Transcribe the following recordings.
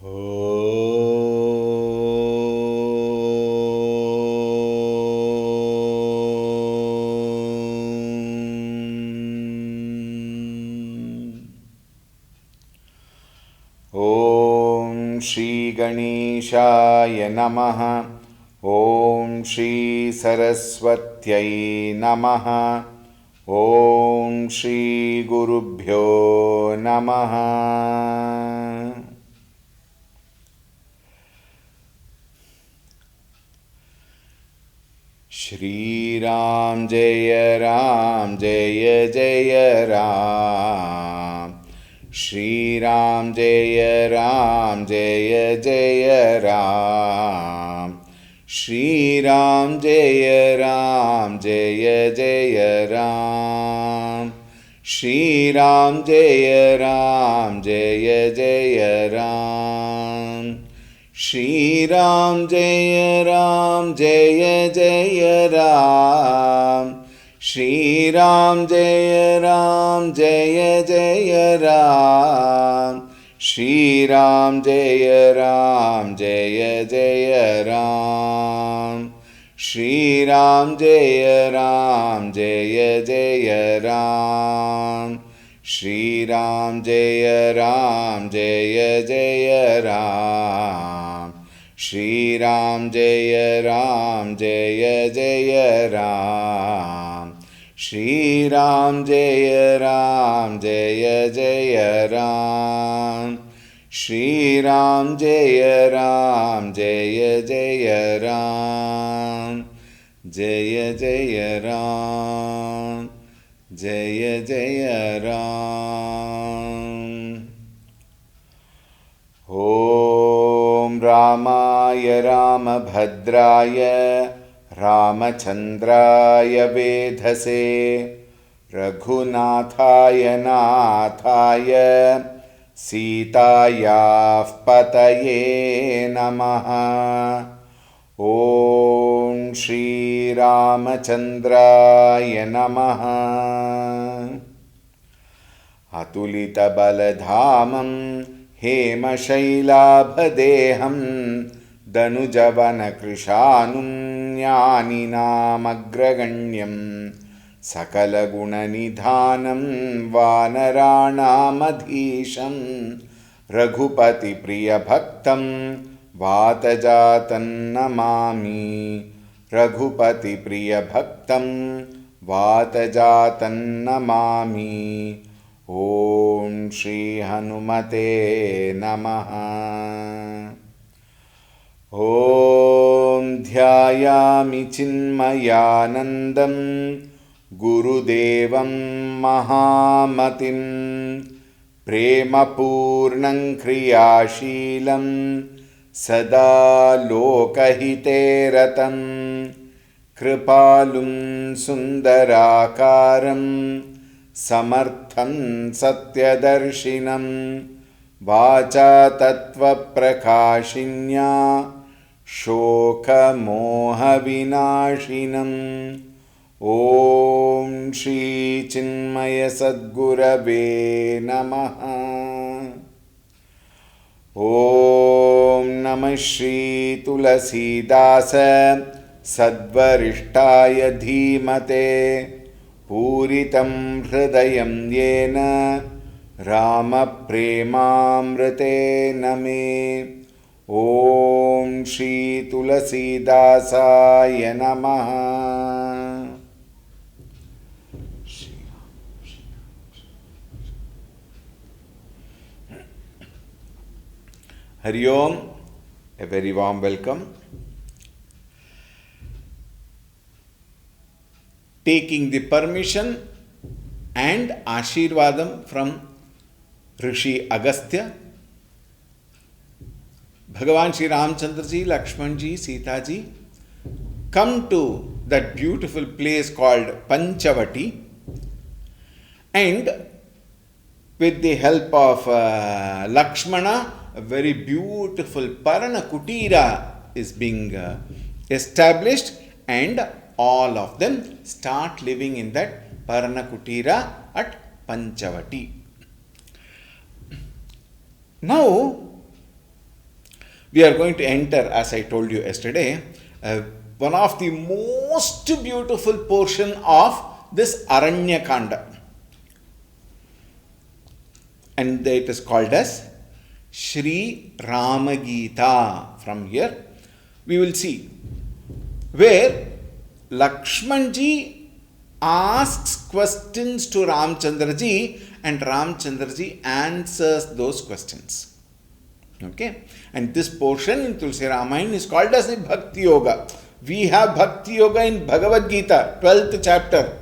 ॐ श्री गणेशाय नमः। ॐ श्री सरस्वत्यै नमः। ॐ श्री गुरुभ्यो नमः। श्रीराम जय राम जय जय राम। श्रीराम जय राम जय जय राम। श्रीराम जय राम जय जय राम। श्रीराम जय राम जय जय राम। श्रीराम जय राम जय जय राम। श्रीराम जय राम जय जय राम। श्रीराम जय राम जय जय राम। श्रीराम जय राम जय जय राम। श्रीराम जय राम जय जय राम। श्रीराम जय राम जय जय राम। श्रीराम जय राम जय जय राम। श्रीराम जय राम जय जय राम। जय जय राम जय जय राम। ॐ रामाय रामभद्राय रामचन्द्राय वेधसे रघुनाथाय नाथाय सीतायाः पतये नमः। ॐ श्री रामचन्द्राय नमः। अतुलितबलधामं हेमशैलाभदेहं दनुजवनकृशानुं ज्ञानिनामग्रगण्यं सकलगुणनिधानं वानराणामधीशं रघुपतिप्रियभक्तं वातजातं नमामि। रघुपतिप्रियभक्तं वातजातं नमामि। ॐ श्री हनुमते नमः। ॐ ध्यायामि चिन्मयानन्दं गुरुदेवं महामतिं प्रेमपूर्णं क्रियाशीलं सदा लोकहिते रतं कृपालुं सुन्दराकारं समर्थं सत्यदर्शिनं वाचा तत्त्वप्रकाशिन्या शोकमोहविनाशिनम् ॐ श्रीचिन्मयसद्गुरवे नमः। ॐ नमः श्री तुलसीदास सद्वरिष्ठाय धीमते पूरितं हृदयं येन रामप्रेमामृतेन मे। ॐ श्री तुलसीदासाय नमः। Hari Om, a very warm welcome. Taking the permission and Ashirvadam from Rishi Agastya, Bhagavan Shri Ramchandra ji, Lakshman ji, Sita ji come to that beautiful place called Panchavati, and with the help of Lakshmana, a very beautiful Parana Kutira is being established, and all of them start living in that Parana Kutira at Panchavati. Now, we are going to enter, as I told you yesterday, one of the most beautiful portion of this Aranyakand. And it is called as Shri Ramagita. From here, we will see where Lakshmanji asks questions to Ramchandraji and Ramchandraji answers those questions. Okay, and this portion in Tulsi Ramayan is called as the Bhakti Yoga. We have Bhakti Yoga in Bhagavad Gita, 12th chapter.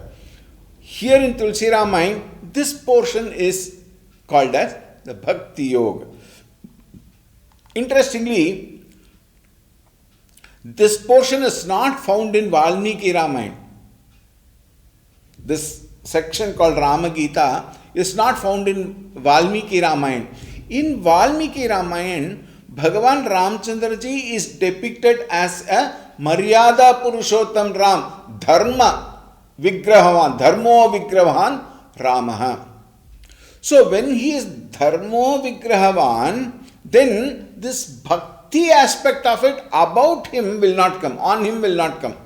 Here in Tulsi Ramayan, this portion is called as the Bhakti Yoga. Interestingly, this portion is not found in Valmiki Ramayan. This section called Ramagita is not found in Valmiki Ramayan. In Valmiki Ramayan, Bhagavan Ramchandraji is depicted as a Maryada Purushottam Ram, Dharma Vigrahavan, Dharmo Vigrahavan Ramaha. So when he is Dharmo Vigrahavan, then this bhakti aspect of it about him will not come, on him will not come.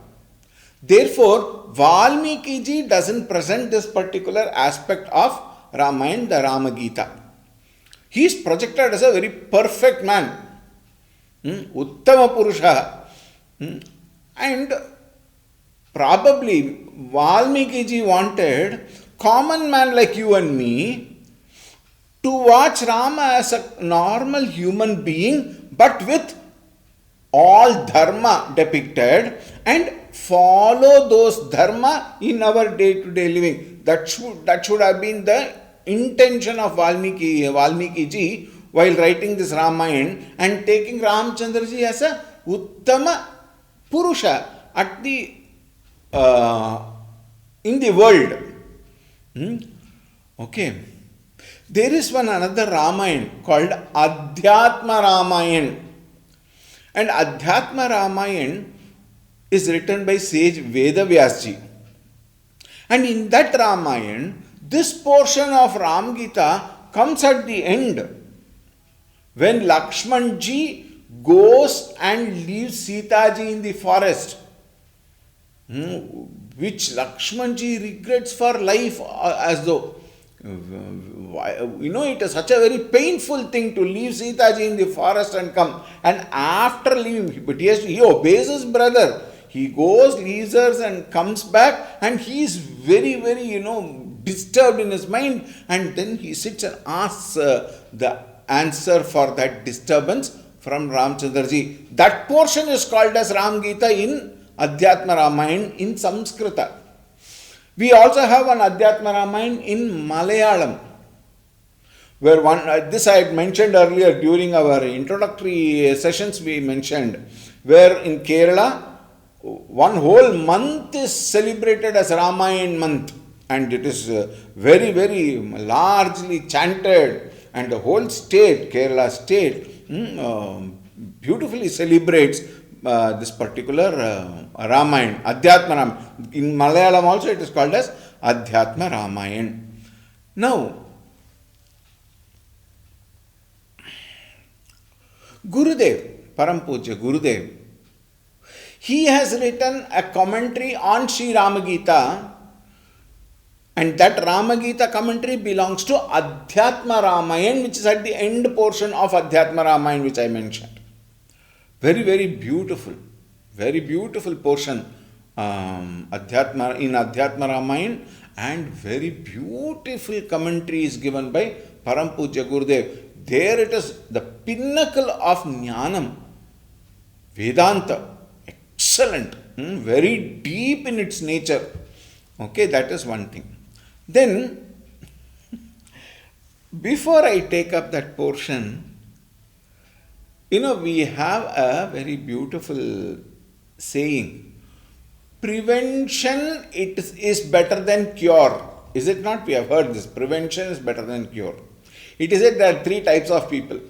Therefore, Valmiki ji doesn't present this particular aspect of Ramayan, the Ramagita. He is projected as a very perfect man, Uttama Purusha. And probably Valmiki ji wanted common man like you and me to watch Rama as a normal human being, but with all dharma depicted, and follow those dharma in our day-to-day living. That should have been the intention of Valmiki ji while writing this Ramayan and taking Ramchandra ji as a Uttama Purusha at the in the world. Okay. There is one another Ramayan called Adhyatma Ramayan. And Adhyatma Ramayan is written by sage Vedavyasji. And in that Ramayan, this portion of Ramgita comes at the end when Lakshmanji goes and leaves Sita ji in the forest, which Lakshmanji regrets for life, as though, it is such a very painful thing to leave Sita ji in the forest and come. And after leaving, but he obeys his brother. He goes, leaves her and comes back, and he is very, very, disturbed in his mind. And then he sits and asks the answer for that disturbance from Ramchandra ji. That portion is called as Ram Gita in Adhyatma Ramayan in Sanskrita. We also have an Adhyatma Ramayan in Malayalam, where this I had mentioned earlier during our introductory sessions. We mentioned where in Kerala, one whole month is celebrated as Ramayan month, and it is very, very largely chanted, and the whole state, Kerala state, beautifully celebrates this particular Ramayan, Adhyatma Ramayan. In Malayalam also it is called as Adhyatma Ramayan. Now, Gurudev, Param Pujya Gurudev, he has written a commentary on Sri Ramagita, and that Ramagita commentary belongs to Adhyatma Ramayan, which is at the end portion of Adhyatma Ramayan, which I mentioned. Very, very beautiful portion in Adhyatma Ramayan, and very beautiful commentary is given by Param Pujya Gurudev. There it is the pinnacle of Jnanam, Vedanta. Excellent, very deep in its nature. Okay, that is one thing. Then, before I take up that portion, we have a very beautiful saying. Prevention is better than cure. Is it not? We have heard this. Prevention is better than cure. It is said there are three types of people.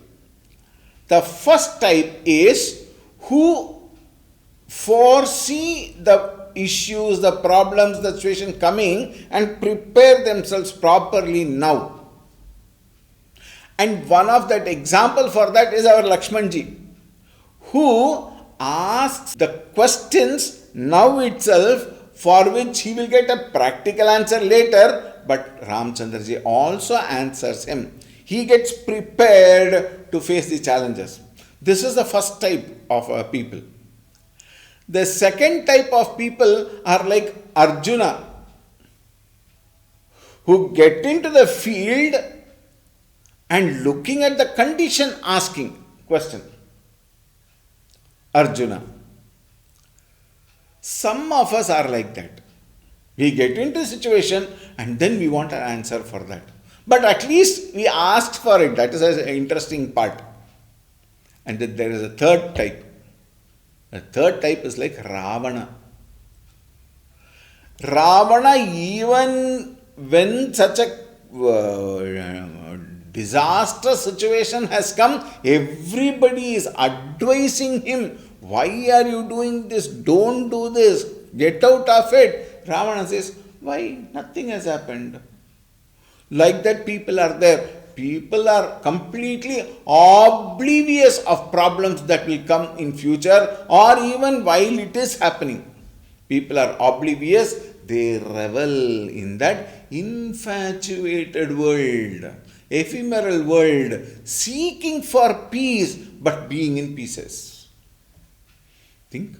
The first type is who foresee the issues, the problems, the situation coming and prepare themselves properly now. And one of that example for that is our Lakshmanji, who asks the questions now itself, for which he will get a practical answer later, but Ramchandraji also answers him. He gets prepared to face the challenges. This is the first type of people. The second type of people are like Arjuna, who get into the field and looking at the condition asking question. Arjuna. Some of us are like that. We get into a situation and then we want an answer for that. But at least we asked for it. That is an interesting part. And then there is a third type. The third type is like Ravana. Ravana, even when such a disastrous situation has come, everybody is advising him, why are you doing this? Don't do this. Get out of it. Ravana says, why? Nothing has happened. Like that, people are there. People are completely oblivious of problems that will come in future or even while it is happening. People are oblivious. They revel in that infatuated world, ephemeral world, seeking for peace but being in pieces. Think.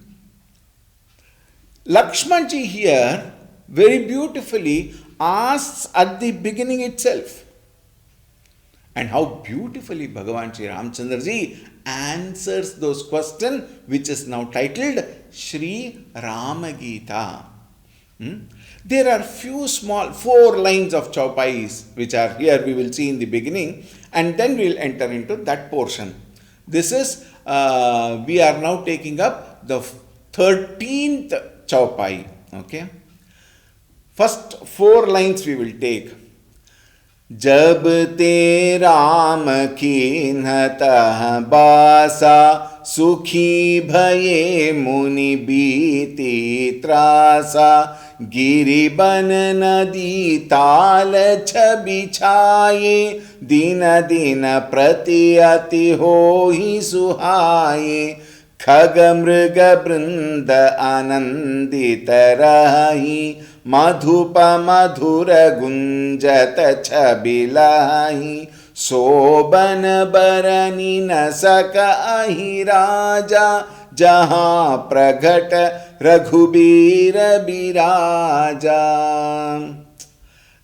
Lakshmanji here very beautifully asks at the beginning itself. And how beautifully Bhagavan Sri Ramchandraji answers those questions, which is now titled Sri Ramagita. There are few small 4 lines of chaupais which are here we will see in the beginning, and then we will enter into that portion. This is, we are now taking up the 13th chaupai. Okay. First 4 lines we will take. जब ते राम कीन्हतः बासा सुखी भये मुनि बीती त्रासा गिरिबन नदी ताल छबि छाये दिन दिन प्रति अति होहि सुहाये खग मृग वृंद आनंदित रहि मधुप मधुर गुंजत छबिलाहि शोभन बरनि न सकहि राजा जहाँ प्रगट Raghubir बिराजा.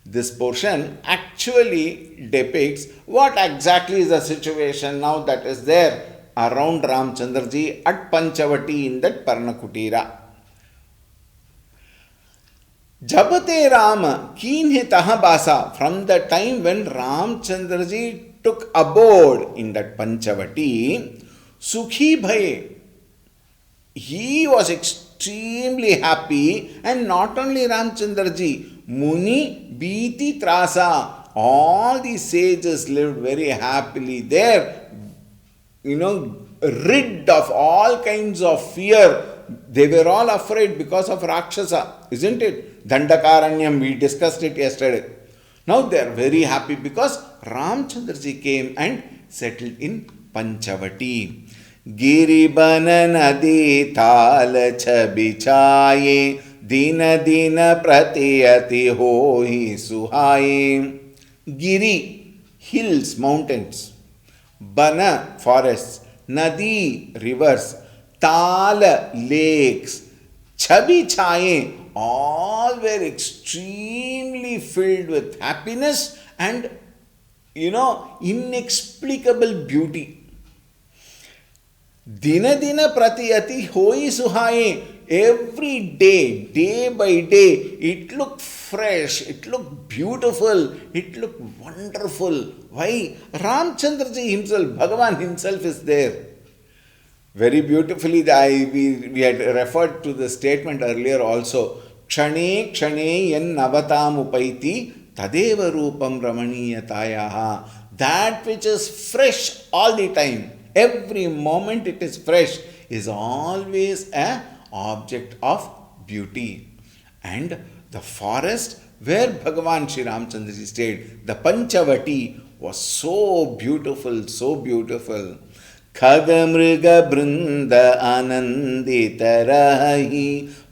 This portion actually depicts what exactly is the situation now that is there around Ramchandraji at Panchavati in that Parnakutira. Jabate Rama Keenhitaha Basa, from the time when Ramchandraji took abode in that Panchavati, Sukhi Bhaye, he was extremely happy, and not only Ramchandraji, Muni Biti Trasa, all the sages lived very happily there, rid of all kinds of fear. They were all afraid because of Rakshasa, isn't it? Dandakaranyam, we discussed it yesterday. Now they are very happy because Ramchandraji came and settled in Panchavati. Giribana nadi thal chhabi chaye dina dina pratiyati hohi suhaye. Giri, hills, mountains. Bana, forests. Nadi, rivers. Tal, lakes. Chhabi chaye, all were extremely filled with happiness and, inexplicable beauty. Dina dina pratiyati hoi suhaye. Every day, day by day, it looked fresh, it looked beautiful, it looked wonderful. Why? Ramchandraji himself, Bhagavan himself is there. Very beautifully, we had referred to the statement earlier also. Kshane kshane yan navatam upaiti tadeva rupam ramaniyatayaha. That which is fresh all the time, every moment it is fresh, is always an object of beauty. And the forest where Bhagavan Sri Ramchandraji stayed, the Panchavati, was so beautiful, so beautiful. खग मृग बृंद आनंदित रही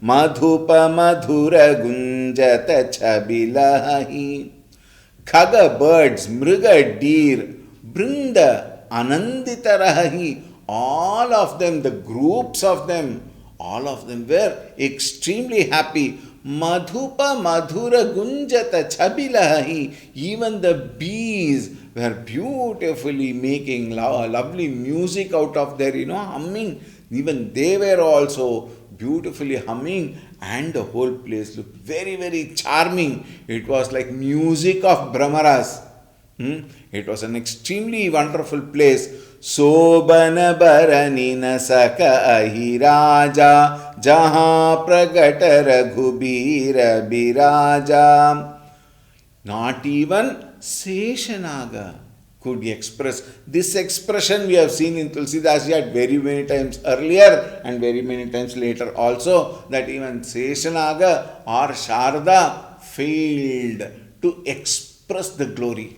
मधुप मधुर गुंजत छबिलहि खग birds mriga deer brinda anandita rahi all of them the groups of them all of them were extremely happy madhupa madhura gunjata chabilahi even the bees were beautifully making lovely music out of their humming even they were also beautifully humming and the whole place looked very very charming it was like music of brahmaras it was an extremely wonderful place शोभन बरनी न सक अहि राजा जहाँ प्रगट Raghubir बिराजा not even Seshanaga could express this expression we have seen in Tulsidas yet very many times earlier and very many times later also that even Seshanaga or Sharda failed to express the glory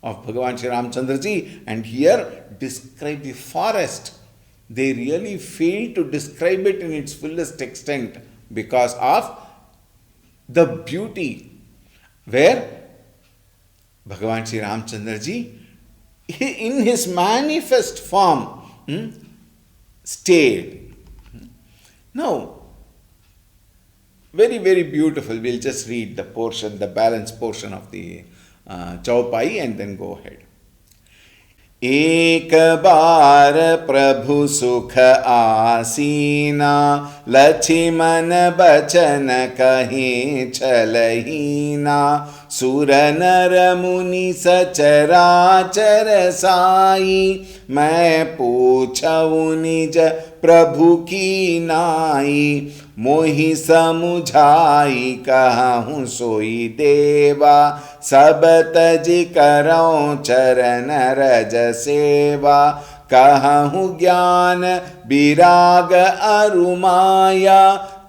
of Bhagavan Shri Ramchandra ji and here describe the forest. They really failed to describe it in its fullest extent because of the beauty where Bhagavan Shri Ramchandra ji in his manifest form stayed. Now, very, very beautiful. We'll just read the portion, the balance portion of the Chaupai and then go ahead. एक बार प्रभु सुख आसीना लक्ष्मण बचन कहीं छलहीना सुर नर मुनि सचराचर साई मैं पूछऊँ निज प्रभु की नाई मोहि समुझाई कहूँ सोई देवा सब तज करऊँ चरण रज सेवा कहूँ ज्ञान विराग अरुमाया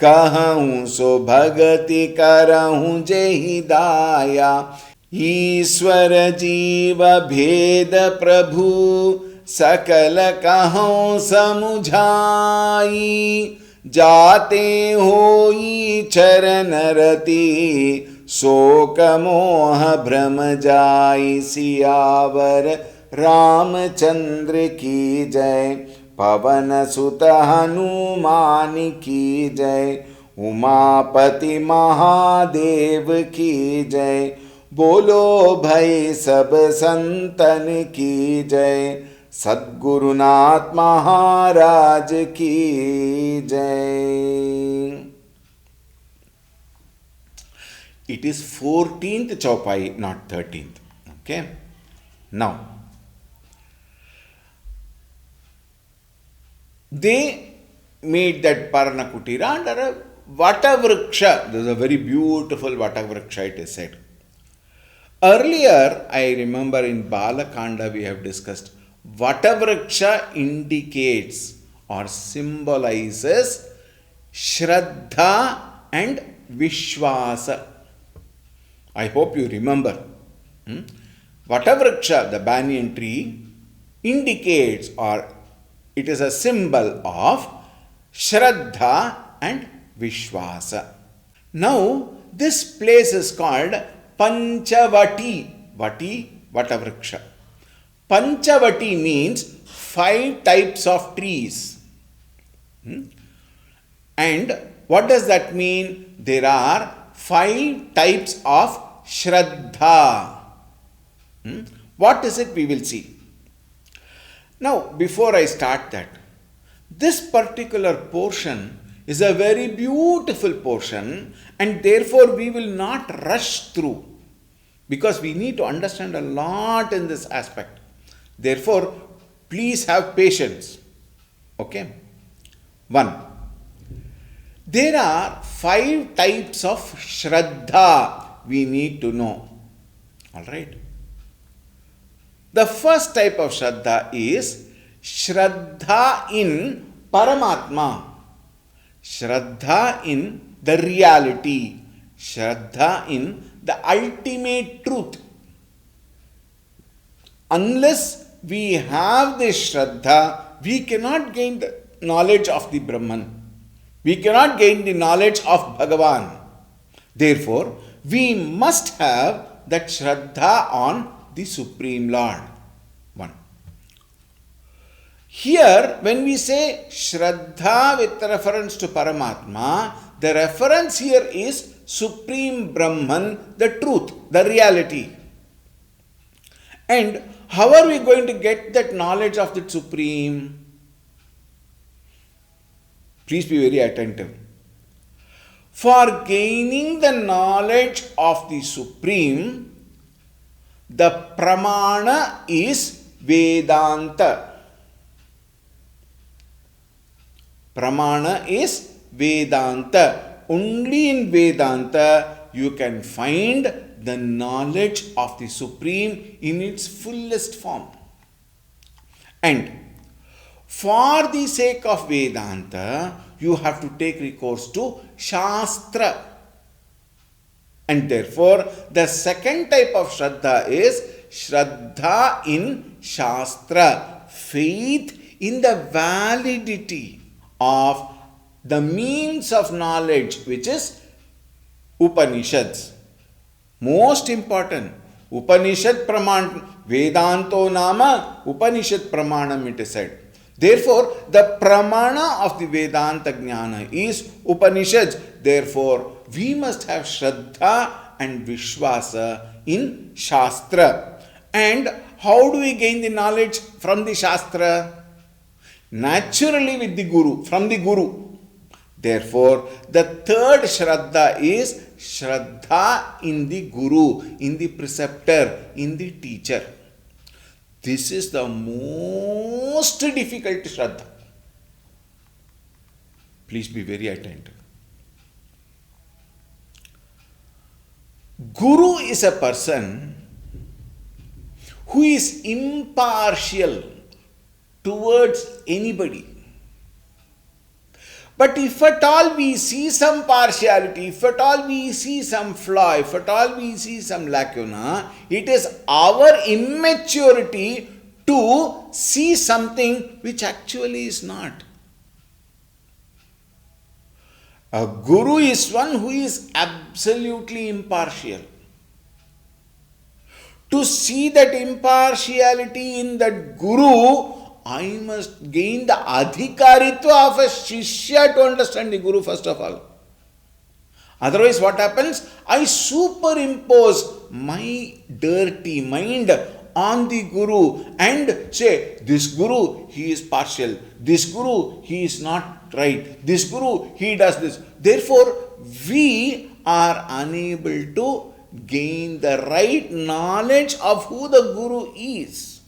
कहूँ सो भगति करहूँ जेहि दाया ईश्वर जीव भेद प्रभु सकल कहूँ समुझाई जाते होई चरण रति शोक मोह भ्रम जाई सियावर रामचंद्र की जय पवन सुत हनुमान की जय उमापति महादेव की जय बोलो भई सब संतन की जय सद्गुरुनाथ महाराज की जय. It is 14th Chaupai, not 13th. Okay. Now, they made that Paranakutira under a Vatavriksha. This is a very beautiful Vatavriksha, it is said. Earlier, I remember in Balakanda we have discussed Vatavriksha indicates or symbolizes Shraddha and Vishwasa. I hope you remember. Vatavriksha, the banyan tree, indicates or it is a symbol of Shraddha and Vishwasa. Now, this place is called Panchavati. Vati, Vatavriksha. Panchavati means 5 types of trees. And what does that mean? There are 5 types of Shraddha. What is it? We will see. Now, before I start that, this particular portion is a very beautiful portion and therefore we will not rush through because we need to understand a lot in this aspect. Therefore, please have patience. Okay? 1. There are 5 types of Shraddha we need to know. Alright? The first type of Shraddha is Shraddha in Paramatma. Shraddha in the reality. Shraddha in the ultimate truth. Unless we have this Shraddha, we cannot gain the knowledge of the Brahman. We cannot gain the knowledge of Bhagavan. Therefore, we must have that Shraddha on the Supreme Lord. One. Here, when we say Shraddha with reference to Paramatma, the reference here is Supreme Brahman, the truth, the reality. And how are we going to get that knowledge of the Supreme? Please be very attentive. For gaining the knowledge of the Supreme, the Pramana is Vedanta. Pramana is Vedanta. Only in Vedanta you can find the knowledge of the Supreme in its fullest form. And for the sake of Vedanta, you have to take recourse to Shastra. And therefore, the second type of Shraddha is Shraddha in Shastra, faith in the validity of the means of knowledge, which is Upanishads. Most important, Upanishad Praman, Vedanto Nama, Upanishad Pramanam, it is said. Therefore, the Pramana of the Vedanta Jnana is Upanishads. Therefore, we must have Shraddha and Vishwasa in Shastra. And how do we gain the knowledge from the Shastra? Naturally with the Guru, from the Guru. Therefore, the third Shraddha is Shraddha in the Guru, in the preceptor, in the teacher. This is the most difficult Shraddha. Please be very attentive. Guru is a person who is impartial towards anybody. But if at all we see some partiality, if at all we see some flaw, if at all we see some lacuna, it is our immaturity to see something which actually is not. A guru is one who is absolutely impartial. To see that impartiality in that guru, I must gain the adhikaritva of a shishya to understand the Guru first of all. Otherwise, what happens? I superimpose my dirty mind on the Guru and say, this Guru, he is partial. This Guru, he is not right. This Guru, he does this. Therefore, we are unable to gain the right knowledge of who the Guru is.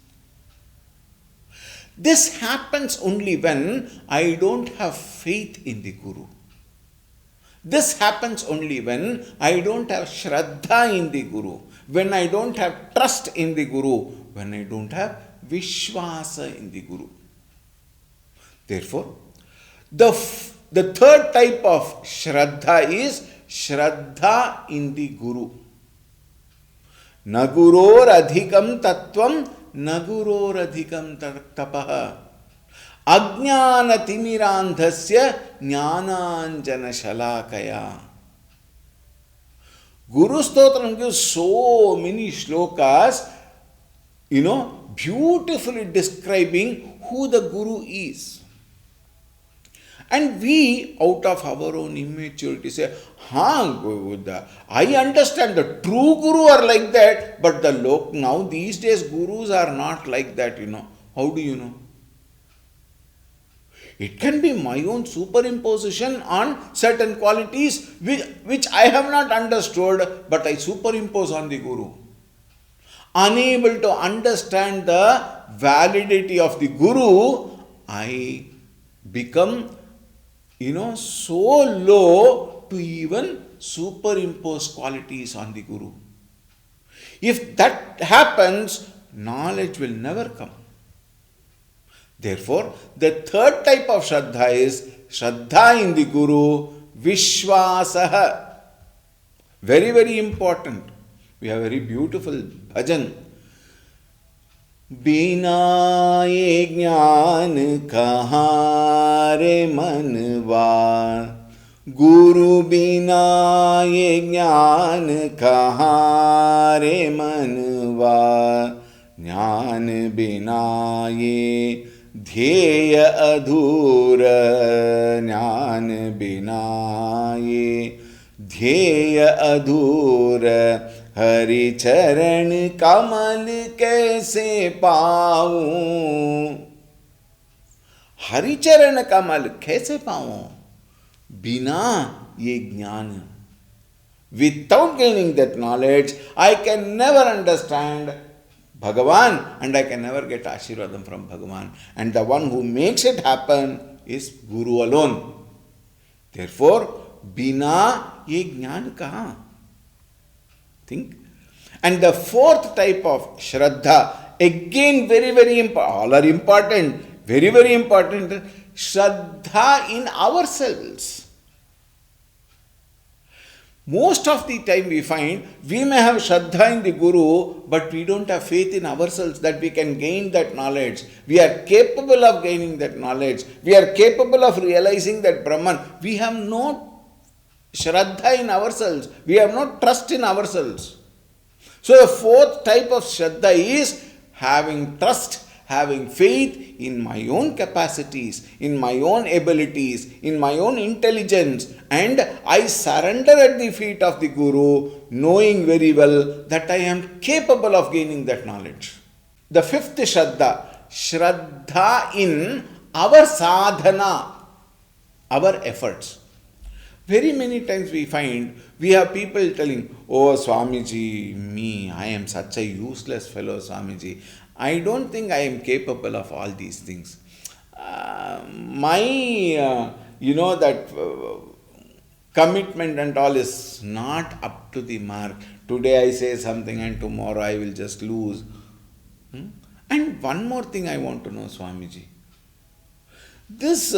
This happens only when I don't have faith in the Guru. This happens only when I don't have Shraddha in the Guru, when I don't have trust in the Guru, when I don't have Vishwasa in the Guru. Therefore, the third type of Shraddha is Shraddha in the Guru. Naguror adhikam tattvam Naguror adhikam tapaha Ajnana timirandhasya jnananjana shalakaya. Guru Stotram gives so many shlokas, beautifully describing who the Guru is. And we, out of our own immaturity, say, I understand the true Guru are like that, but now these days Gurus are not like that, How do you know? It can be my own superimposition on certain qualities which I have not understood, but I superimpose on the Guru. Unable to understand the validity of the Guru, I become so low to even superimpose qualities on the Guru. If that happens, knowledge will never come. Therefore, the third type of Shraddha is Shraddha in the Guru, Vishwasaha. Very, very important. We have a very beautiful bhajan. बिना ये ज्ञान कहाँ रे मनवा, गुरु बिना ये ज्ञान कहाँ रे मनवा, ज्ञान बिना ये ध्येय अधूर, ज्ञान बिना ये ध्येय अधूर, हरि चरण कमल कैसे पाऊं, हरि चरण कमल कैसे पाऊं बिना ये ज्ञान. Without gaining that knowledge, I can never understand Bhagavan and I can never get Ashirvadam from Bhagavan. And the one who makes it happen is Guru alone. Therefore, bina ye jnana kaha? Think. And the fourth type of Shraddha, again very important, all are important, very important, Shraddha in ourselves. Most of the time we find we may have Shraddha in the Guru, but we don't have faith in ourselves that we can gain that knowledge. We are capable of gaining that knowledge. We are capable of realizing that Brahman. We have no Shraddha in ourselves. We have no trust in ourselves. So the fourth type of Shraddha is having trust, having faith in my own capacities, in my own abilities, in my own intelligence, and I surrender at the feet of the Guru, knowing very well that I am capable of gaining that knowledge. The fifth Shraddha, Shraddha in our sadhana, our efforts. Very many times we find we have people telling, "Oh Swamiji, I am such a useless fellow, Swamiji. I don't think I am capable of all these things. Commitment and all is not up to the mark. Today I say something and tomorrow I will just lose." And one more thing I want to know, Swamiji. This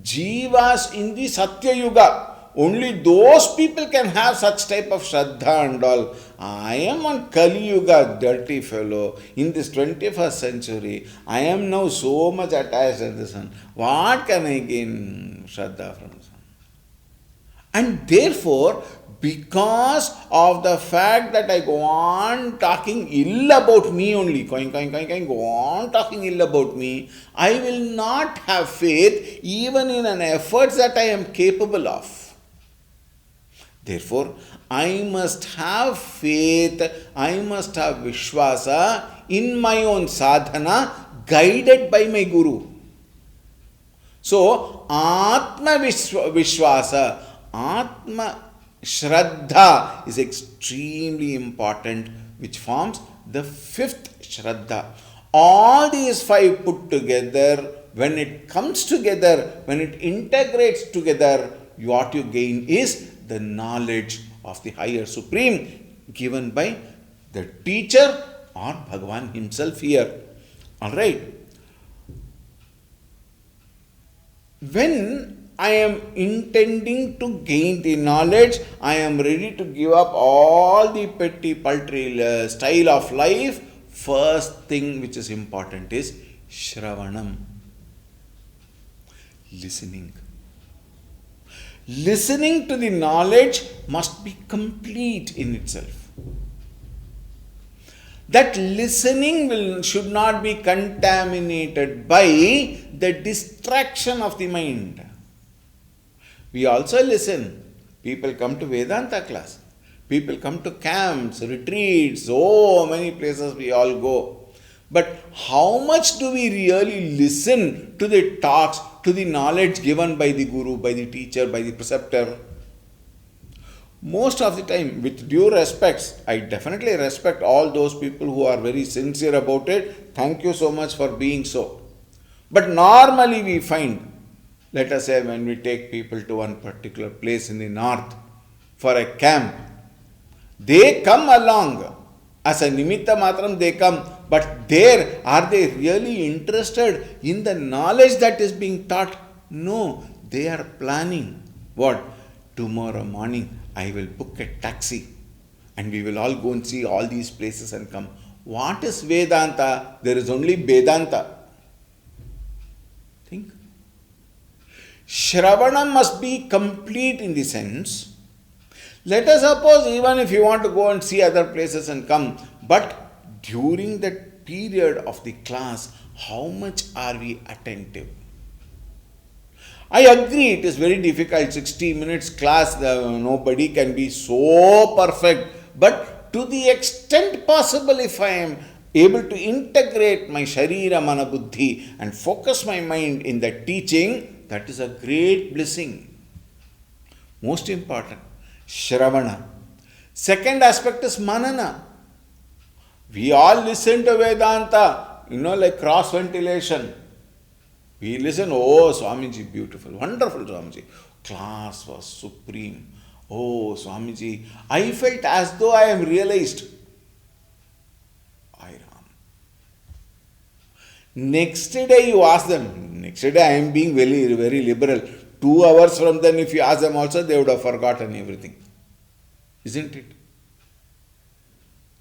jivas in the Satya Yuga, only those people can have such type of Shraddha and all. I am on Kali Yuga, dirty fellow. In this 21st century, I am now so much attached to the sun. What can I gain Shraddha from the sun? And therefore, because of the fact that I go on talking ill about me only, go on talking ill about me, I will not have faith even in an effort that I am capable of. Therefore, I must have faith, I must have Vishwasa in my own sadhana, guided by my Guru. So, Atma Vishwasa, Atma Shraddha is extremely important, which forms the fifth Shraddha. All these five put together, when it comes together, when it integrates together, what you gain is the knowledge of the higher supreme given by the teacher or Bhagavan himself here. Alright. When I am intending to gain the knowledge, I am ready to give up all the petty paltry style of life. First thing which is important is Shravanam. Listening. Listening to the knowledge must be complete in itself. That listening should not be contaminated by the distraction of the mind. We also listen. People come to Vedanta class. People come to camps, retreats, so many places we all go. But how much do we really listen to the talks, to the knowledge given by the Guru, by the teacher, by the preceptor? Most of the time, with due respects, I definitely respect all those people who are very sincere about it. Thank you so much for being so. But normally we find, let us say when we take people to one particular place in the north for a camp, they come along as a nimitta matram, they come, but there are they really interested in the knowledge that is being taught? No, they are planning. What? Tomorrow morning I will book a taxi and we will all go and see all these places and come. What is Vedanta? There is only Vedanta. Think. Shravanam must be complete in the sense, let us suppose even if you want to go and see other places and come, but during that period of the class, how much are we attentive? I agree it is very difficult, 60 minutes class, nobody can be so perfect, but to the extent possible, if I am able to integrate my Sharira Mana Buddhi and focus my mind in the teaching, that is a great blessing. Most important, Shravana. Second aspect is Manana. We all listen to Vedanta, like cross ventilation. We listen, oh Swamiji, beautiful, wonderful Swamiji. Class was supreme. Oh Swamiji, I felt as though I am realized. I Ram. Next day you ask them, next day I am being very, very liberal. 2 hours from then if you ask them also, they would have forgotten everything. Isn't it?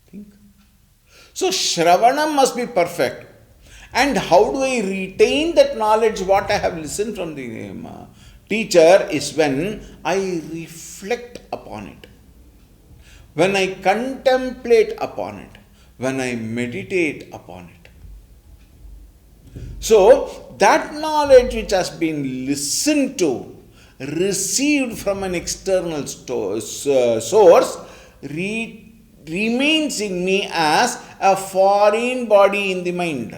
Think. So Shravanam must be perfect. And how do I retain that knowledge, what I have listened from the teacher, is when I reflect upon it. When I contemplate upon it. When I meditate upon it. So, that knowledge which has been listened to, received from an external source, remains in me as a foreign body in the mind.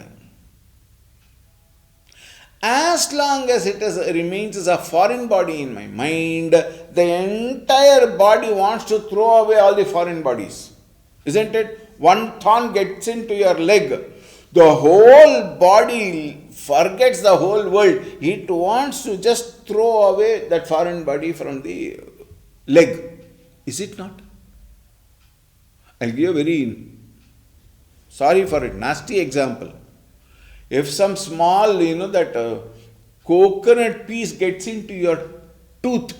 As long as it remains as a foreign body in my mind, the entire body wants to throw away all the foreign bodies. Isn't it? One thorn gets into your leg, the whole body forgets the whole world. It wants to just throw away that foreign body from the leg. Is it not? I'll give you a very, sorry for it, nasty example. If some small, that coconut piece gets into your tooth,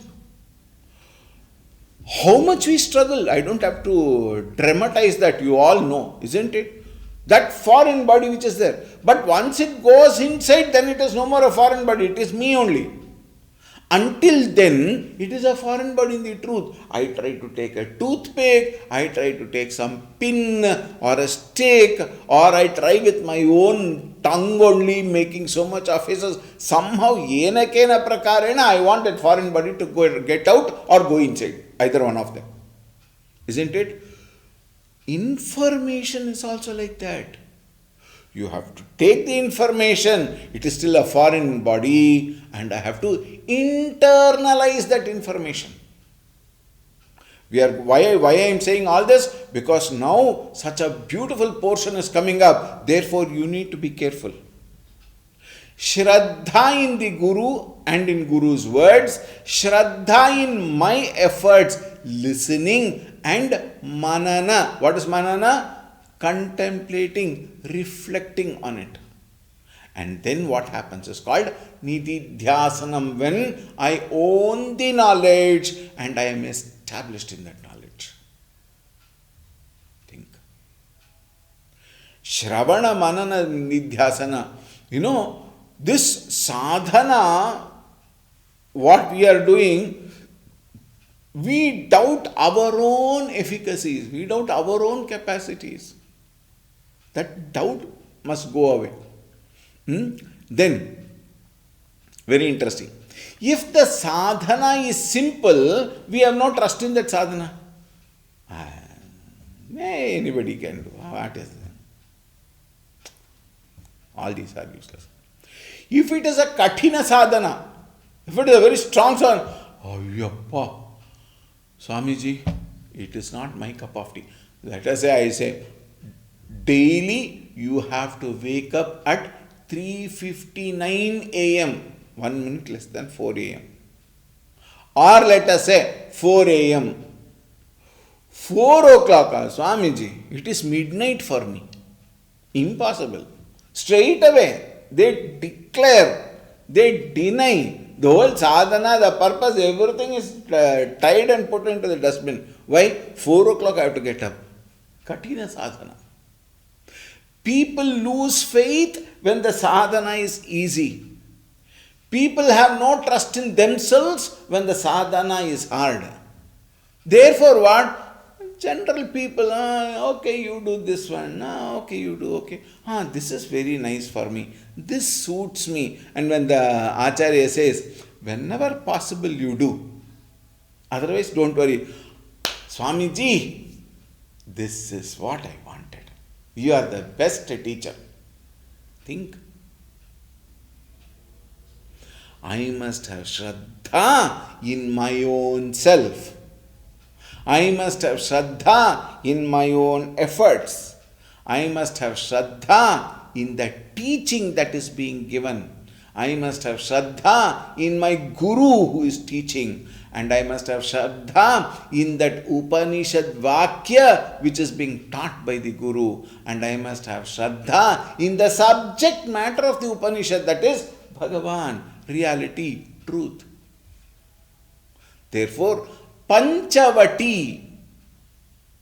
how much we struggle. I don't have to dramatize that, you all know, isn't it? That foreign body which is there. But once it goes inside, then it is no more a foreign body, it is me only. Until then, it is a foreign body in the truth. I try to take a toothpick, I try to take some pin or a stake, or I try with my own tongue only making so much of faces. Somehow, yena kena prakarena, I want that foreign body to get out or go inside. Either one of them. Isn't it? Information is also like that. You have to take the information, it is still a foreign body, and I have to internalize that information. Why I am saying all this? Because now such a beautiful portion is coming up, therefore you need to be careful. Shraddha in the Guru and in Guru's words, Shraddha in my efforts, listening, and Manana. What is Manana? Contemplating, reflecting on it. And then what happens is called Nididhyasanam, when I own the knowledge and I am established in that knowledge. Think. Shravana, Manana, Nidhyasana. This sadhana, what we are doing, we doubt our own efficacies, we doubt our own capacities. That doubt must go away. Then, very interesting. If the sadhana is simple, we have no trust in that sadhana. Anybody can do. What is that? All these are useless. If it is a kathina sadhana, if it is a very strong sadhana, Ayyappa, Swamiji, it is not my cup of tea. Let us say, I say, daily you have to wake up at 3:59 a.m. 1 minute less than 4 a.m. Or let us say 4 a.m. 4 o'clock, Swamiji, it is midnight for me. Impossible. Straight away, they declare, they deny. The whole sadhana, the purpose, everything is tied and put into the dustbin. Why? 4 o'clock I have to get up. Kathina sadhana. People lose faith when the sadhana is easy. People have no trust in themselves when the sadhana is hard. Therefore, what? General people, okay, you do this one, okay, you do, okay. This is very nice for me. This suits me. And when the Acharya says, whenever possible you do, otherwise don't worry. Swamiji, this is what I wanted. You are the best teacher. Think. I must have Shraddha in my own self. I must have Shraddha in my own efforts. I must have Shraddha in the teaching that is being given. I must have Shraddha in my Guru who is teaching. And I must have Shraddha in that Upanishad Vakya which is being taught by the Guru. And I must have Shraddha in the subject matter of the Upanishad, that is Bhagavan, reality, truth. Therefore, Panchavati,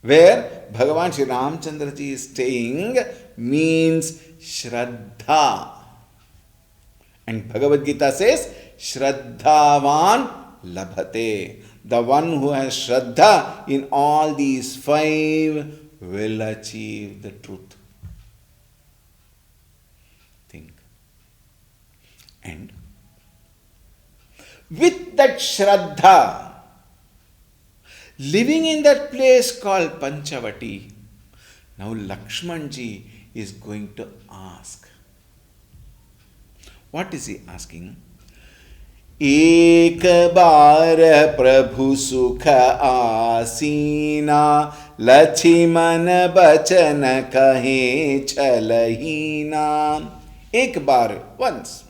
where Bhagavan Sri Ramchandraji is staying, means Shraddha. And Bhagavad Gita says, Shraddhavan labhate. The one who has Shraddha in all these five will achieve the truth. Think. And with that Shraddha, living in that place called Panchavati, now Lakshmanji is going to ask. What is he asking? एक बार प्रभु सुख आसीना, लक्ष्मण बचन कहे छलहीना. एक बार, once.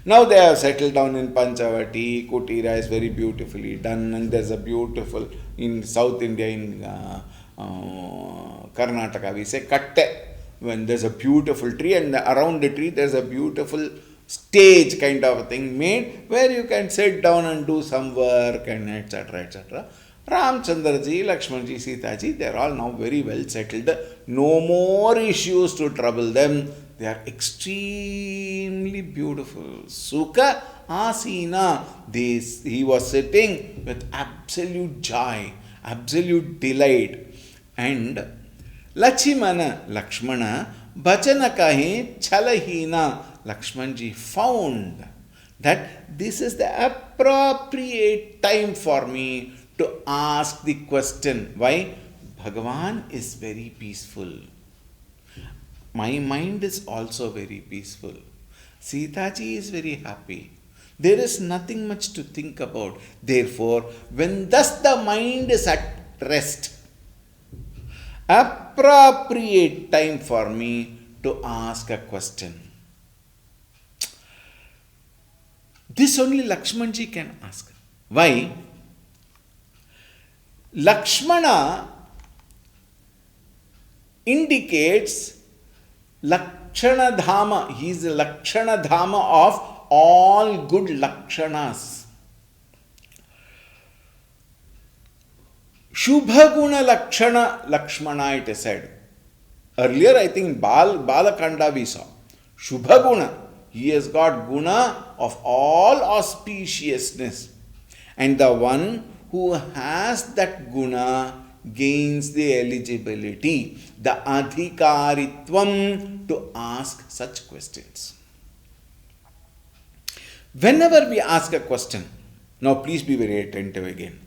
Now they have settled down in Panchavati. Kutira is very beautifully done, and there's a beautiful, in South India, in Karnataka, we say katte. When there's a beautiful tree, and around the tree there's a beautiful stage kind of a thing made where you can sit down and do some work and etc. etc. Ramchandraji, Lakshmanji, Sitaji, they are all now very well settled. No more issues to trouble them. They are extremely beautiful. Sukha Asina. He was sitting with absolute joy, absolute delight. And Lakshmana, Bachana kahe Chalahina. Lakshmanji found that this is the appropriate time for me to ask the question. Why? Bhagavan is very peaceful. My mind is also very peaceful. Sitaji is very happy. There is nothing much to think about. Therefore, when thus the mind is at rest, appropriate time for me to ask a question. This only Lakshmanji can ask. Why? Lakshmana indicates Lakshana Dhama. He is the Lakshana Dhama of all good Lakshanas. Shubha Guna Lakshana Lakshmana, it is said. Earlier, I think Balakanda we saw. Shubha Guna. He has got guna of all auspiciousness. And the one who has that guna gains the eligibility, the adhikaritvam to ask such questions. Whenever we ask a question, now please be very attentive again.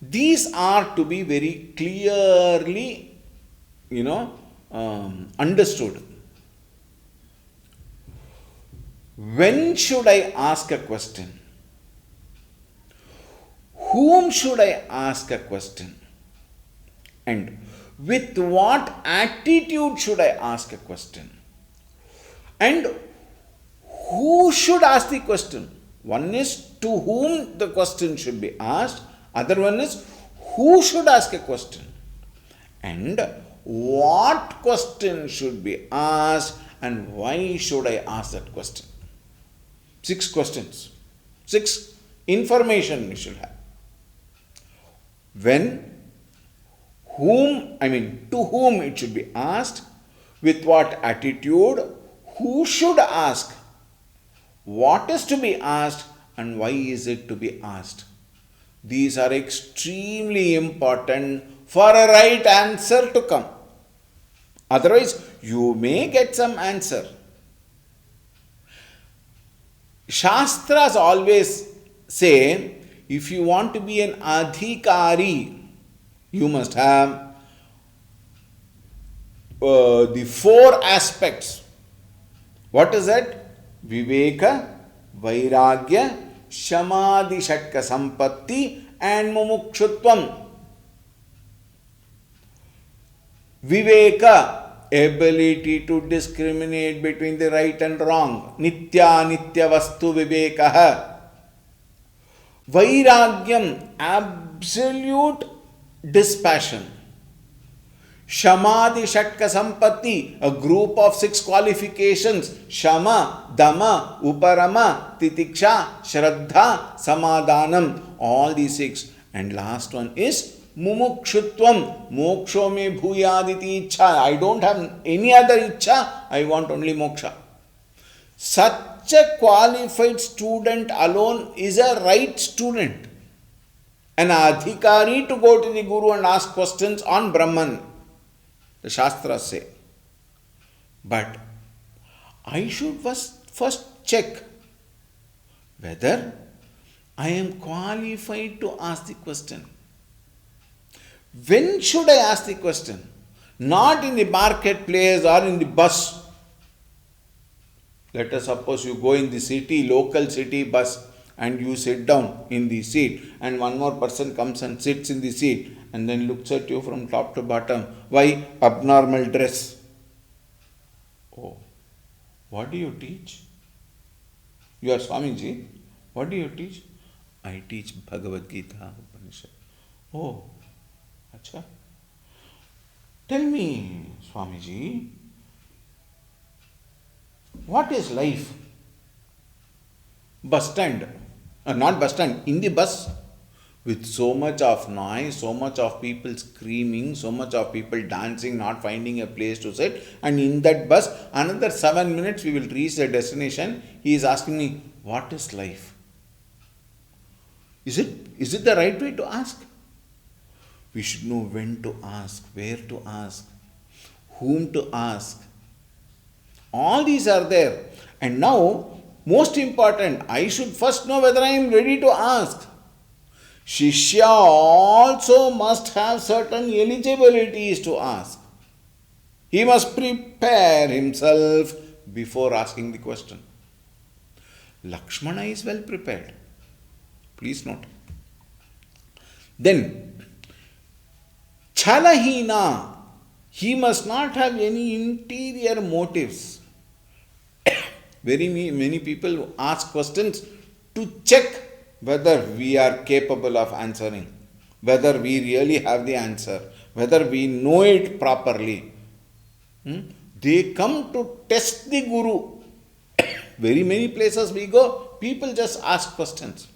These are to be very clearly, understood. When should I ask a question? Whom should I ask a question? And with what attitude should I ask a question? And who should ask the question? One is to whom the question should be asked. Other one is who should ask a question? And what question should be asked and why should I ask that question? 6 questions. 6 information we should have. When, to whom it should be asked, with what attitude, who should ask, what is to be asked, and why is it to be asked. These are extremely important for a right answer to come. Otherwise, you may get some answer. Shastras always say, if you want to be an adhikari, you must have the four aspects. What is that? Viveka, Vairagya, Shamadhi Shatka Sampatti and Mumukshutvam. Viveka, ability to discriminate between the right and wrong. Nitya Nitya Vastu Vivekaha. Vairagyam, absolute dispassion. Shamadhi Shatka Sampatti, a group of 6 qualifications. Shama, Dama, Uparama, Titiksha, Shraddha, Samadhanam. All these 6. And last one is Mumukshutvam. Moksho me bhuyaditi ichha. I don't have any other ichha. I want only moksha. Such a qualified student alone is a right student. An adhikari to go to the Guru and ask questions on Brahman. The Shastras say. But I should first check whether I am qualified to ask the question. When should I ask the question? Not in the marketplace or in the bus. Let us suppose you go in the city, local city bus, and you sit down in the seat, and one more person comes and sits in the seat and then looks at you from top to bottom. Why? Abnormal dress. Oh, what do you teach? You are Swamiji. What do you teach? I teach Bhagavad Gita Upanishad. Oh, acha. Tell me, Swamiji, what is life? Bus stand. Not bus stand, in the bus. With so much of noise, so much of people screaming, so much of people dancing, not finding a place to sit. And in that bus, another 7 minutes we will reach the destination. He is asking me, what is life? Is it the right way to ask? We should know when to ask, where to ask, whom to ask. All these are there. And now, most important, I should first know whether I am ready to ask. Shishya also must have certain eligibilities to ask. He must prepare himself before asking the question. Lakshmana is well prepared. Please note. Then, Chalahina, he must not have any interior motives. Very many people ask questions to check whether we are capable of answering, whether we really have the answer, whether we know it properly. They come to test the Guru. Very many places we go, people just ask questions.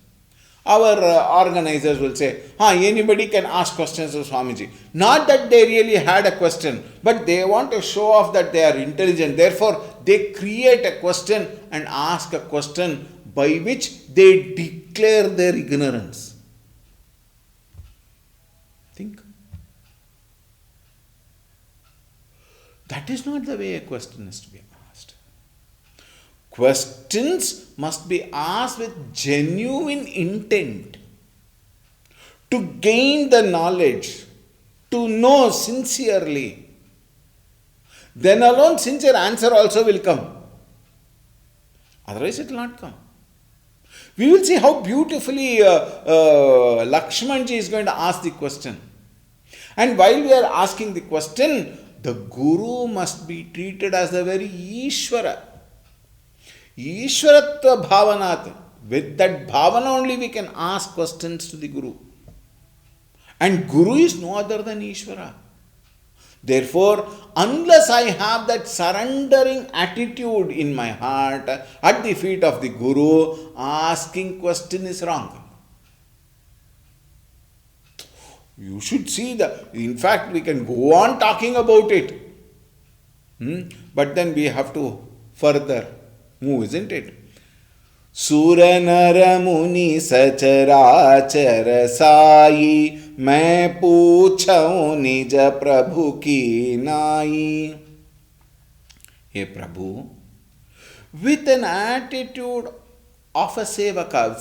Our organizers will say, anybody can ask questions to Swamiji. Not that they really had a question, but they want to show off that they are intelligent. Therefore, they create a question and ask a question by which they declare their ignorance. Think. That is not the way a question is to be asked. Questions must be asked with genuine intent to gain the knowledge, to know sincerely. Then alone sincere answer also will come. Otherwise it will not come. We will see how beautifully Lakshmanji is going to ask the question. And while we are asking the question, the Guru must be treated as the very Ishvara. Ishvaratva bhavanat. With that bhavana only we can ask questions to the Guru. And Guru is no other than Ishvara. Therefore, unless I have that surrendering attitude in my heart at the feet of the Guru, asking question is wrong. You should see in fact, we can go on talking about it. But then we have to further move, isn't it? Sura nara muni sacharaachara Sai मैं पूछूं निज प्रभु की नाई. Hey Prabhu, with an attitude of a sevaka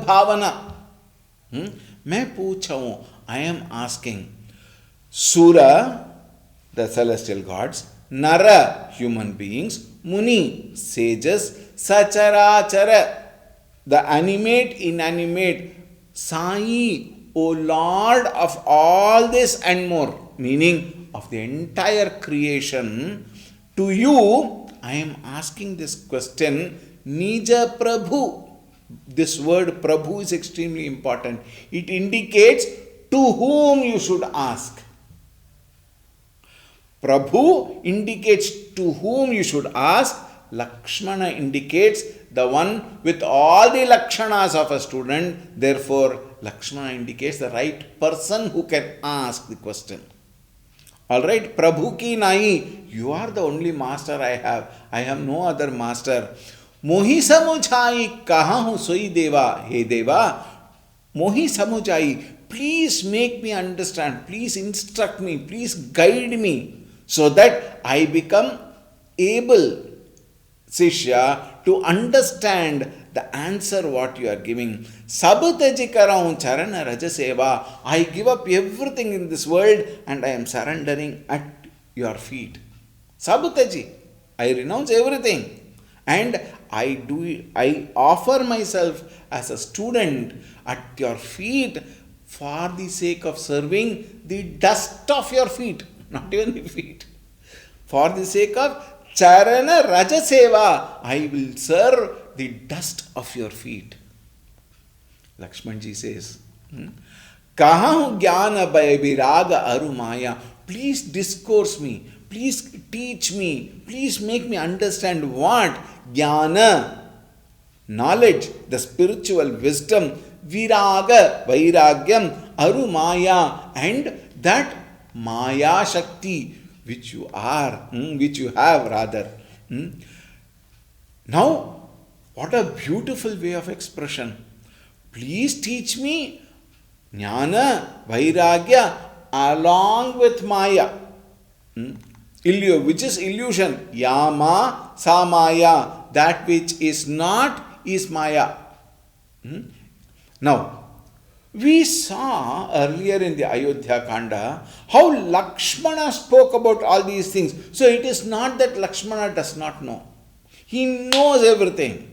bhavana, मैं पूछूं, I am asking. Sura, the celestial gods, Nara, human beings, Muni, sages, Sacharachara, the animate, inanimate, Sai, O Lord of all this and more, meaning of the entire creation, to you I am asking this question, Nija Prabhu. This word Prabhu is extremely important. It indicates to whom you should ask. Prabhu indicates to whom you should ask. Lakshmana indicates the one with all the lakshanas of a student. Therefore, Lakshmana indicates the right person who can ask the question. Alright, Prabhu ki nai, you are the only master I have. I have no other master. Mohi samujhai kaha hu soi deva. Hey deva, mohi samujhai, please make me understand. Please instruct me. Please guide me. So that I become able, Sishya, to understand the answer what you are giving. Sabutaji karau charana rajaseva. I give up everything in this world and I am surrendering at your feet. Sabutaji, I renounce everything and I offer myself as a student at your feet for the sake of serving the dust of your feet. Not even the feet. For the sake of Charana Rajaseva, I will serve the dust of your feet. Lakshmanji says, Kaha Jnana Bhaya Viraga Arumaya. Please discourse me. Please teach me. Please make me understand what Jnana, knowledge, the spiritual wisdom, Viraga, Vairagyam, Arumaya, and that Maya Shakti, which you are, which you have rather. Now, what a beautiful way of expression. Please teach me Jnana, Vairagya along with Maya. Which is illusion. Yama, Samaya. That which is not is Maya. Now, we saw earlier in the Ayodhya Kanda how Lakshmana spoke about all these things. So it is not that Lakshmana does not know. He knows everything.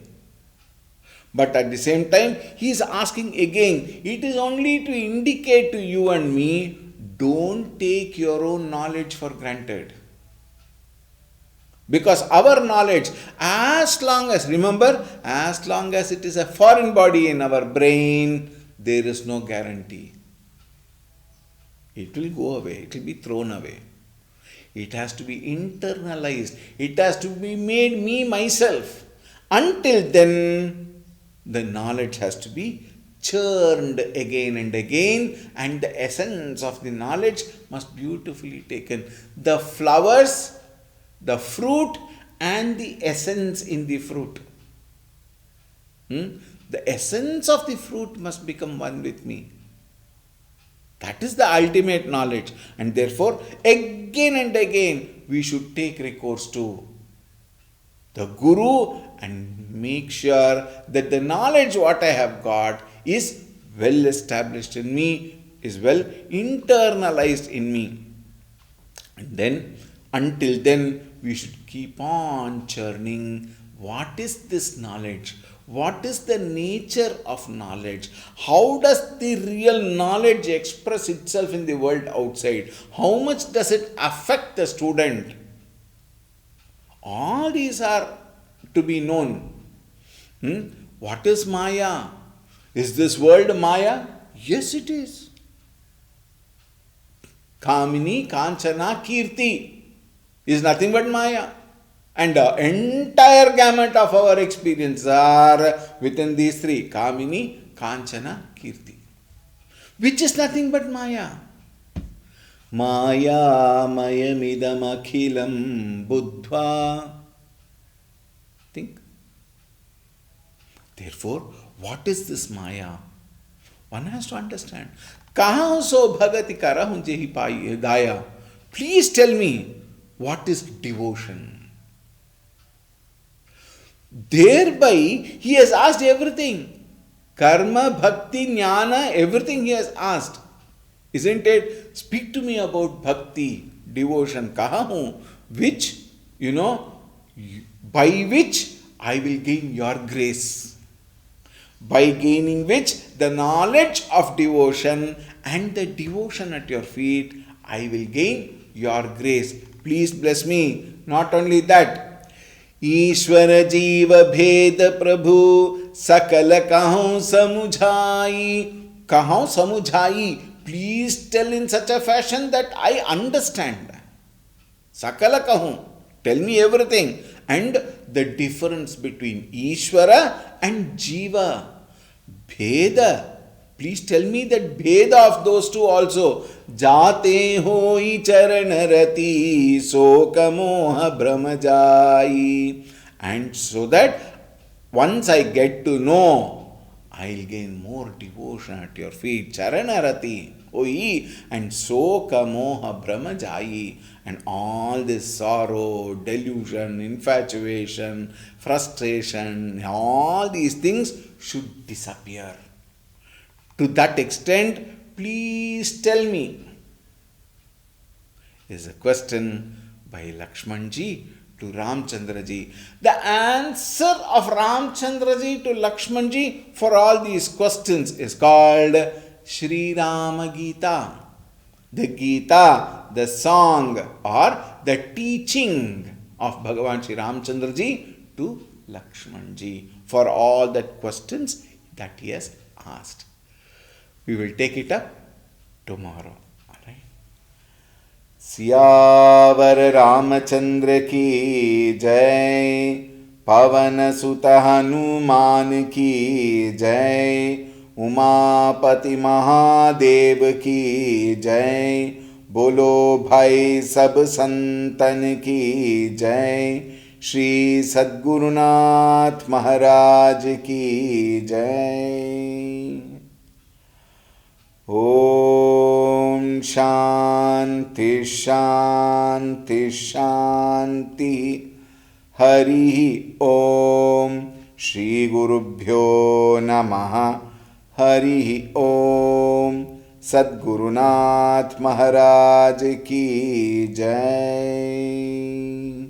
But at the same time, he is asking again. It is only to indicate to you and me, don't take your own knowledge for granted. Because our knowledge, as long as it is a foreign body in our brain, there is no guarantee. It will go away. It will be thrown away. It has to be internalized. It has to be made me myself. Until then, the knowledge has to be churned again and again, and the essence of the knowledge must beautifully taken. The flowers, the fruit, and the essence in the fruit. The essence of the fruit must become one with me. That is the ultimate knowledge. And therefore, again and again, we should take recourse to the Guru and make sure that the knowledge what I have got is well established in me, is well internalized in me. And then, until then, we should keep on churning. What is this knowledge? What is the nature of knowledge? How does the real knowledge express itself in the world outside? How much does it affect the student? All these are to be known. What is Maya? Is this world Maya? Yes, it is. Kamini, Kanchana, Kirti is nothing but Maya. And the entire gamut of our experience are within these three. Kamini, Kanchana, Kirti. Which is nothing but Maya. मायामयमिदम् अखिलं बुद्ध्वा. Think. Therefore, what is this Maya? One has to understand. Kahan so bhagati karahun jehi pai daya. Please tell me, what is devotion? Thereby, he has asked everything. Karma, bhakti, jnana, everything he has asked. Isn't it? Speak to me about bhakti, devotion. Kahan, which, by which I will gain your grace. By gaining which the knowledge of devotion and the devotion at your feet, I will gain your grace. Please bless me. Not only that, ईश्वर जीव भेद प्रभु सकल कहूँ समुझाई. कहूँ समुझाई. Please tell in such a fashion that I understand. Sakala kahun. Tell me everything. And the difference between Ishvara and Jiva. Bheda. Please tell me that Bheda of those two also. Jate hoi charanarati soka moha brahmajai. And so that once I get to know, I'll gain more devotion at your feet. Charanarati. Oi. And soka moha brahmajai. And all this sorrow, delusion, infatuation, frustration, all these things should disappear. To that extent, please tell me. Is a question by Lakshmanji to Ramchandraji. The answer of Ramchandraji to Lakshmanji for all these questions is called Sri Rama Gita. The Gita, the song or the teaching of Bhagavan Sri Ramchandraji to Lakshmanji for all the questions that he has asked. We will take it up tomorrow. All right. Siyavar Ramchandra की जय. पवन सुत हनुमान की जय. उमापति महादेव की जय. बोलो भाई सब संतन की जय. श्री सद्गुरुनाथ महाराज की जय. ओम शांति शांति शांति. हरि ओम. श्री गुरुभ्यो नमः. हरि ओम. सद्गुरुनाथ महाराज की जय.